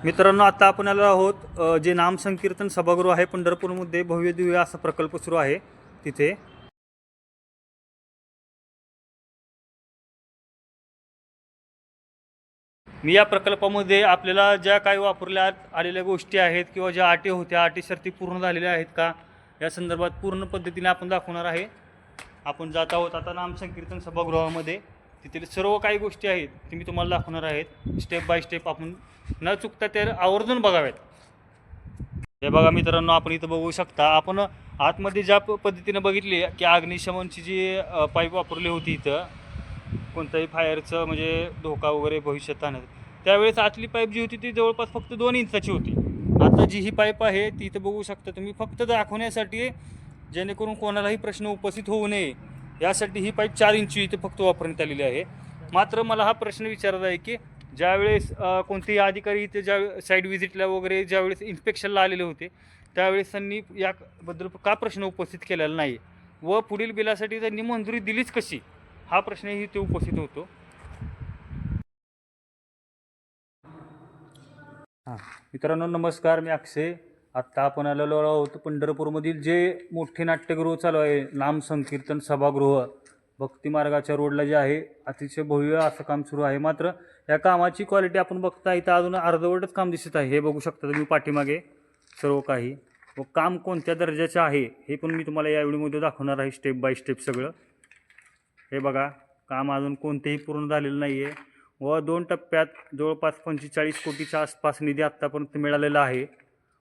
मित्रांनो, आता आपण आलो आहोत जे नाम संकीर्तन सभागृह आहे पंढरपूरमध्ये भव्य दिव्य असा प्रकल्प सुरू आहे तिथे. मी या प्रकल्पामध्ये आपल्याला ज्या काही वापरल्या आलेल्या गोष्टी आहेत किंवा ज्या अटी होत्या, अटी शर्ती पूर्ण झालेल्या आहेत का या संदर्भात पूर्ण पद्धतीने आपण दाखवणार आहे. आपण जात आहोत आता नाम संकीर्तन सभागृहामध्ये. तिथील सर्व काही गोष्टी आहेत ते मी तुम्हाला दाखवणार आहेत. स्टेप बाय स्टेप आपण न चुकता ते आवर्जून बघावेत. हे बघा मित्रांनो, आपण इथं बघू शकता. आपण आतमध्ये ज्या पद्धतीने बघितली की अग्निशमनची जी पाईप वापरली होती इथं कोणताही फायरचं म्हणजे धोका वगैरे भविष्यात आणत, त्यावेळेस आतली पाईप जी होती ती जवळपास फक्त 2 इंचाची होती. आता जी ही पाईप आहे ती इथं बघू शकता तुम्ही, फक्त दाखवण्यासाठी जेणेकरून कोणालाही प्रश्न उपस्थित होऊ नये यासाठी ही पाईप 4 इंची इथे फक्त वापरण्यात आलेली आहे. मात्र मला हा प्रश्न विचारायचा आहे की ज्यावेळेस कोणतेही अधिकारी इथे ज्या साईट व्हिजिटला वगैरे ज्यावेळेस इन्स्पेक्शनला आलेले होते त्यावेळेस त्यांनी याबद्दल का प्रश्न उपस्थित केलेला नाही व पुढील बिलासाठी त्यांनी मंजुरी दिलीच कशी, हा प्रश्नही इथे उपस्थित होतो. मित्रांनो नमस्कार, मी अक्षय. आत्ता आपण आलेलो आहोत पंढरपूरमधील जे मोठे नाट्यगृह चालू आहे नाम संकीर्तन सभागृह भक्ती मार्गाच्या रोडला जे आहे, अतिशय भव्य असं काम सुरू आहे. मात्र या कामाची क्वालिटी आपण बघता इथं अजून अर्धवटच काम दिसत आहे. हे बघू शकता तुम्ही पाठीमागे सर्व काही, व काम कोणत्या दर्जाचे आहे हे पण मी तुम्हाला या व्हिडिओमध्ये दाखवणार आहे स्टेप बाय स्टेप सगळं. हे बघा, काम अजून कोणतेही पूर्ण झालेलं नाही आहे व 2 टप्प्यात जवळपास 45 कोटीच्या आसपास निधी आत्तापर्यंत मिळालेला आहे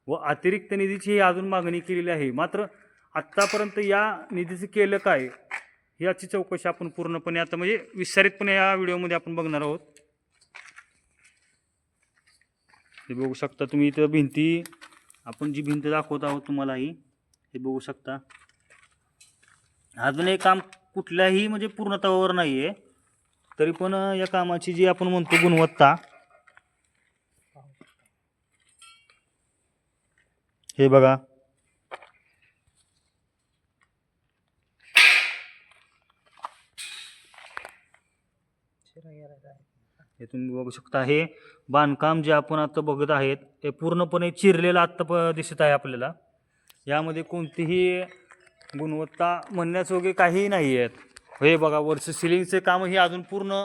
व अतिरिक्त निधीची अजून मागणी केलेली आहे. मात्र आत्तापर्यंत या निधीचं केलं काय याची चौकशी आपण पूर्णपणे आता म्हणजे विस्तारितपणे या व्हिडिओमध्ये आपण बघणार आहोत. हे बघू शकता तुम्ही इथं भिंती, आपण जी भिंत दाखवत आहोत तुम्हाला ही, हे बघू शकता. अजून हे काम कुठल्याही म्हणजे पूर्णत्वावर नाही आहे, तरी पण या कामाची जी आपण म्हणतो गुणवत्ता, हे बघा. हे तुम्ही बघू शकता. हे बांधकाम जे आपण आता बघत आहेत ते पूर्णपणे चिरलेलं आत्ता दिसत आहे आपल्याला. यामध्ये कोणतीही गुणवत्ता म्हणण्याजोगे काहीही नाही आहेत. हे बघा, वरचं सिलिंगचं कामही अजून पूर्ण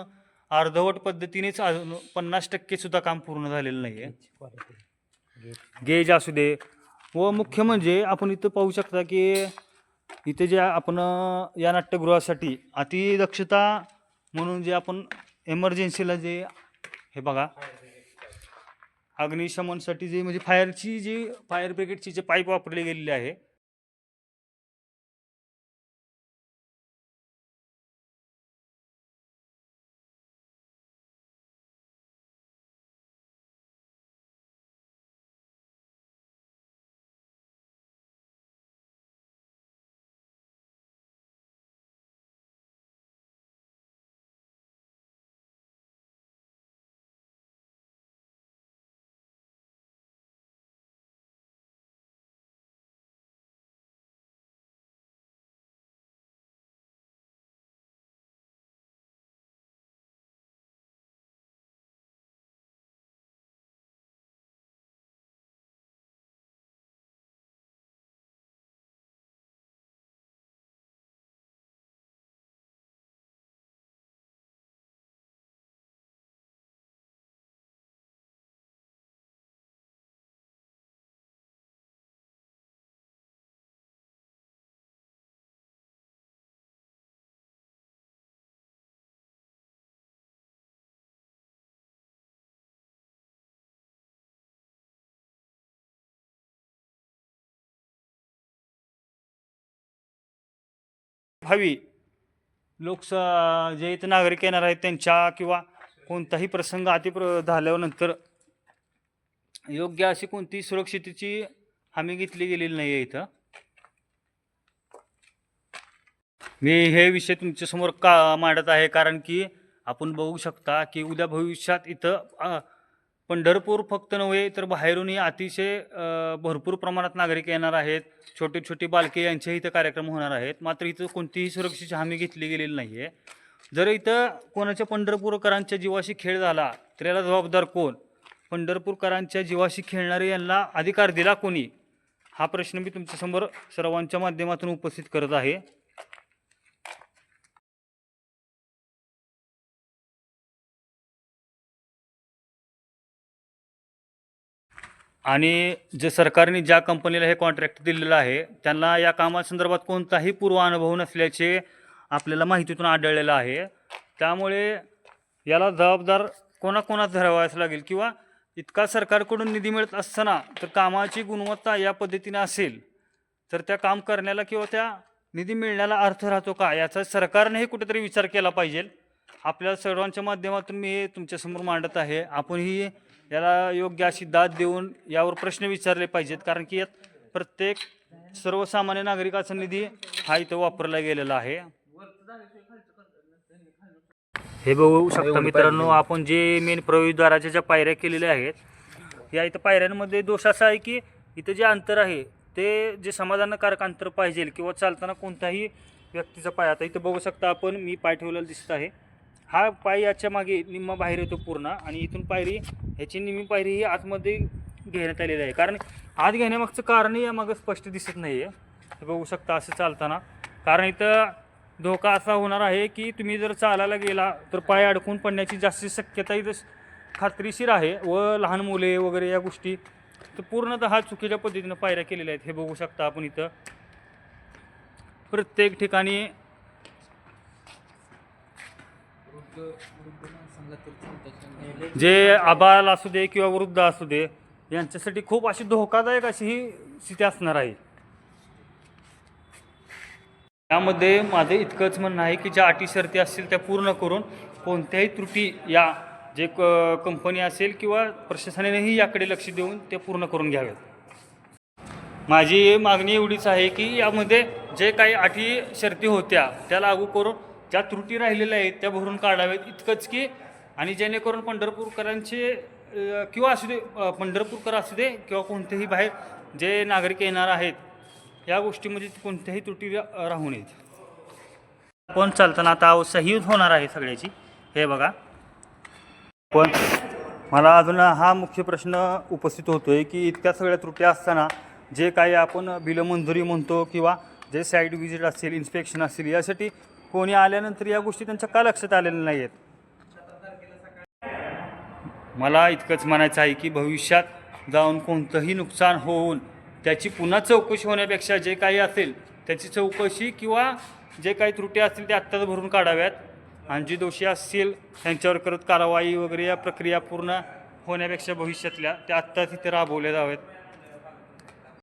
अर्धवट पद्धतीनेच, अजून 50% सुद्धा काम पूर्ण झालेलं नाही आहे. गेज असू दे व मुख्य म्हणजे आपण इथं पाहू शकता की इथे जे आपण या नाट्यगृहासाठी अतिदक्षता म्हणून जे आपण इमर्जन्सीला जे, हे बघा, अग्निशमनसाठी जे म्हणजे फायर ब्रिगेडची जे पाईप वापरले गेलेले आहे, भावी जे इथं नागरिक येणार आहेत त्यांच्या किंवा कोणताही प्रसंग झाल्यानंतर योग्य अशी कोणतीही सुरक्षितेची हमी घेतली गेलेली नाही आहे इथं. मी हे विषय तुमच्यासमोर का मांडत आहे कारण की आपण बघू शकता की उद्या भविष्यात इथं पंढरपूर फक्त नव्हे तर बाहेरूनही अतिशय भरपूर प्रमाणात नागरिक येणार आहेत. छोटे छोटे बालके यांचेही इथं कार्यक्रम होणार आहेत. मात्र इथं कोणतीही सुरक्षेची हमी घेतली गेलेली नाही आहे. जर इथं कोणाच्या पंढरपूरकरांच्या जीवाशी खेळ झाला तर याला जबाबदार कोण पंढरपूरकरांच्या जीवाशी खेळणारे यांना अधिकार दिला कोणी, हा प्रश्न मी तुमच्यासमोर सर्वांच्या माध्यमातून उपस्थित करत आहे. आणि जे सरकारने ज्या कंपनीला हे कॉन्ट्रॅक्ट दिलेलं आहे त्यांना या कामासंदर्भात कोणताही पूर्व अनुभव नसल्याचे आपल्याला माहितीतून आढळलेलं आहे. त्यामुळे याला जबाबदार कोणाकोणाच धरावायच लागेल, किंवा इतका सरकारकडून निधी मिळत असताना तर कामाची गुणवत्ता या पद्धतीने असेल तर त्या काम करण्याला किंवा त्या निधी मिळण्याला अर्थ राहतो का, याचा सरकारनेही कुठेतरी विचार केला पाहिजे. आपल्या सर्वांच्या माध्यमातून मी हे तुमच्यासमोर मांडत आहे. आपणही याला योग्य अशी दाद देऊन यावर प्रश्न विचारले पाहिजेत, कारण की यात प्रत्येक सर्वसामान्य नागरिकाचा निधी हा इथं वापरला गेलेला आहे. हे बघू शकता मित्रांनो, आपण जे मेन प्रवेशद्वाराच्या ज्या पायऱ्या केलेल्या आहेत, या इथं पायऱ्यांमध्ये दोष असा आहे की इथं जे अंतर आहे ते जे समाधानकारक अंतर पाहिजे, किंवा चालताना कोणताही व्यक्तीचा पाय, आता इथं बघू शकता आपण, मी पाय ठेवलेला दिसत आहे, हा पाय याच्या मागे निम्मा बाहेर येतो पूर्ण, आणि इथून पायरी ह्याची निम्मी पायरी ही आतमध्ये घेण्यात आलेली आहे. कारण आत घेण्यामागचं कारणही यामागं स्पष्ट दिसत नाही आहे. बघू शकता असं चालताना, कारण इथं धोका असा होणार आहे की तुम्ही जर चालायला गेला तर पाय अडकून पडण्याची जास्त शक्यता इथं खात्रीशीर आहे. व लहान मुले वगैरे या गोष्टी तर पूर्णतः चुकीच्या पद्धतीनं पायऱ्या केलेल्या आहेत. हे बघू शकता आपण इथं प्रत्येक ठिकाणी जे आबाल असू दे किंवा वृद्ध असू दे यांच्यासाठी खूप अशी धोकादायक अशी ही स्थिती असणार आहे. त्यामध्ये माझं इतकंच म्हणणं आहे की ज्या अटी शर्ती असतील त्या पूर्ण करून कोणत्याही त्रुटी या जे कंपनी असेल किंवा प्रशासनानेही याकडे लक्ष देऊन ते पूर्ण करून घ्यावेत. माझी मागणी एवढीच आहे की यामध्ये जे काही अटी शर्ती होत्या त्या लागू करून ज्या त्रुटी राहिलेल्या आहेत त्या भरून काढावेत, इतकंच की, आणि जेणेकरून पंढरपूरकरांचे किंवा असू दे पंढरपूरकर असू दे किंवा कोणतेही बाहेर जे नागरिक येणार आहेत या गोष्टीमध्ये कोणत्याही त्रुटी राहू नयेत. पण चालताना आता सही होणार आहे सगळ्याची, हे बघा. पण मला अजून हा मुख्य प्रश्न उपस्थित होतोय की इतक्या सगळ्या त्रुटी असताना जे काही आपण बिलमंजुरी म्हणतो किंवा जे साईट व्हिजिट असेल, इन्स्पेक्शन असेल, यासाठी कोणी आल्यानंतर या गोष्टी त्यांच्या का लक्षात आलेल्या नाही आहेत. मला इतकंच म्हणायचं आहे की भविष्यात जाऊन कोणतंही नुकसान होऊन त्याची पुन्हा चौकशी होण्यापेक्षा जे काही असेल त्याची चौकशी किंवा जे काही त्रुटी असतील ते आत्ताच भरून काढाव्यात, आणि जे दोषी असतील त्यांच्यावर करत कारवाई वगैरे या प्रक्रिया पूर्ण होण्यापेक्षा भविष्यातल्या त्या आत्ताच इथे राबवल्या जाव्यात.